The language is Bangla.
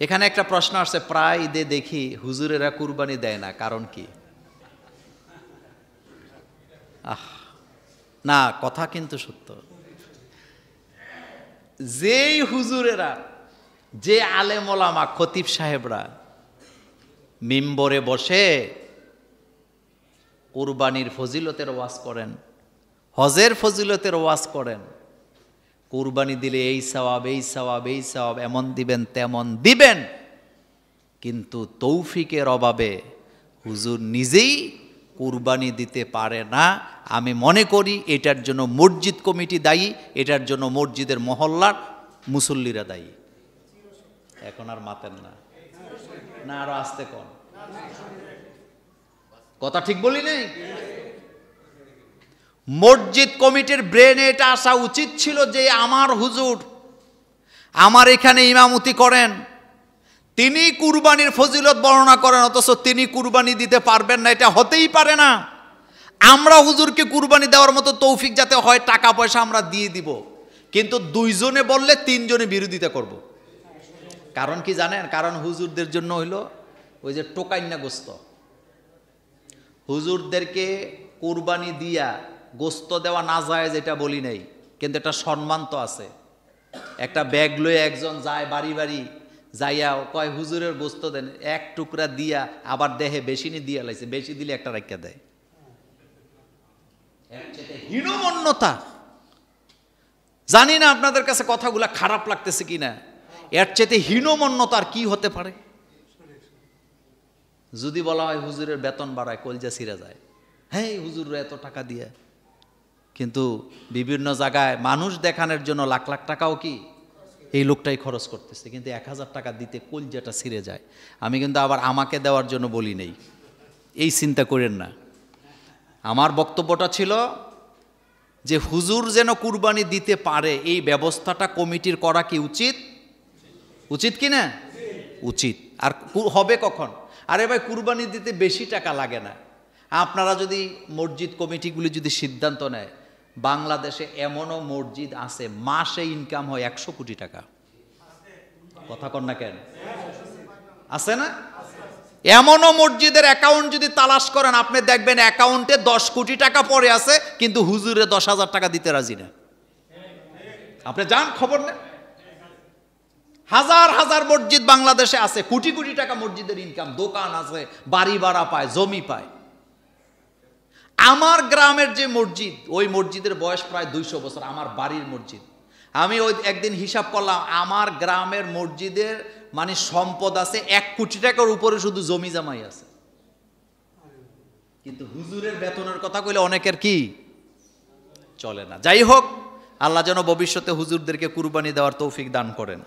এখানে একটা প্রশ্ন আসছে, প্রায় ঈদে দেখি হুজুরেরা কুরবানি দেয় না, কারণ কি? না, কথা কিন্তু সত্য। যেই হুজুরেরা, যে আলেম ওলামা খতিব সাহেবরা মিম্বরে বসে কুরবানির ফজিলতের ওয়াজ করেন, হজের ফজিলতের ওয়াজ করেন, কুরবানি দিলে এই সওয়াব, এই সওয়াব, এই সওয়াব, এমন দিবেন তেমন দিবেন, কিন্তু তৌফিকের অভাবে হুজুর নিজেই কুরবানি দিতে পারে না। আমি মনে করি এটার জন্য মসজিদ কমিটি দায়ী, এটার জন্য মসজিদের মহল্লার মুসল্লিরা দায়ী। এখন আর মাতেন না, না আরো আসতে কন, কথা ঠিক বলি নাই? মসজিদ কমিটির ব্রেনে এটা আসা উচিত ছিল যে আমার হুজুর আমার এখানে ইমামতি করেন, তিনি কুরবানির ফজিলত বর্ণনা করেন, অথচ তিনি কুরবানি দিতে পারবেন না, এটা হতেই পারে না। আমরা হুজুরকে কুরবানি দেওয়ার মতো তৌফিক যাতে হয়, টাকা পয়সা আমরা দিয়ে দিব, কিন্তু দুইজনে বললে তিনজনে বিরোধিতা করব। কারণ কি জানেন? কারণ হুজুরদের জন্য হইল ওই যে টোকাইন্না গোস্ত। হুজুরদেরকে কুরবানি দিয়া গোস্ত দেওয়া না যায় যেটা বলি নাই, কিন্তু একটা সম্মান তো আছে। একটা ব্যাগ লয়ে একজন যায় বাড়ি বাড়ি, যাইয়া কয় হুজুরের গোস্ত দেন, এক টুকরা দিয়া আবার দেহে বেশি নি দিয়া লাইছে, বেশি দিলে একটা রাখা দেয়। হীনমন্যতা। জানি না আপনাদের কাছে কথাগুলা খারাপ লাগতেছে কিনা, এর চেয়ে হীনমন্যতা আর কি হতে পারে? যদি বলা হয় হুজুরের বেতন বাড়ায়, কলজা ছিঁড়া যায়, হ্যাঁ হুজুররা এত টাকা দিয়ে, কিন্তু বিভিন্ন জায়গায় মানুষ দেখানোর জন্য লাখ লাখ টাকাও কি এই লোকটাই খরচ করতেছে, কিন্তু 1000 টাকা দিতে কলজাটা ছিঁড়ে যায়। আমি কিন্তু আবার আমাকে দেওয়ার জন্য বলি নেই, এই চিন্তা করেন না। আমার বক্তব্যটা ছিল যে হুজুর যেন কুরবানি দিতে পারে, এই ব্যবস্থাটা কমিটির করা কি উচিত? উচিত কি না? উচিত। আর হবে কখন? আরে ভাই, কুরবানি দিতে বেশি টাকা লাগে না। আপনারা যদি মসজিদ কমিটিগুলি যদি সিদ্ধান্ত নেয়, বাংলাদেশে এমনও মসজিদ আছে মাসে ইনকাম হয় 100 কোটি টাকা। কথা কন না কেন? আছে না? এমনও মসজিদের অ্যাকাউন্ট যদি তালাশ করেন, আপনি দেখবেন অ্যাকাউন্টে 10 কোটি টাকা পড়ে আছে, কিন্তু হুজুরে 10,000 টাকা দিতে রাজি না। আপনি যান, খবর নেন। হাজার হাজার মসজিদ বাংলাদেশে আছে, কোটি কোটি টাকা মসজিদের ইনকাম, দোকান আছে, বাড়ি ভাড়া পায়, জমি পায়। আমার গ্রামের যে মসজিদ, ওই মসজিদের বয়স প্রায় 200 বছর, আমার বাড়ির মসজিদ। আমি ওই একদিন হিসাব করলাম, আমার গ্রামের মসজিদের মানে সম্পদ আছে 1 কোটি টাকার উপরে, শুধু জমি জামাই আছে। কিন্তু হুজুরের বেতনের কথা কইলে অনেকের কি চলে না। যাই হোক, আল্লাহ যেন ভবিষ্যতে হুজুরদেরকে কুরবানি দেওয়ার তৌফিক দান করেন।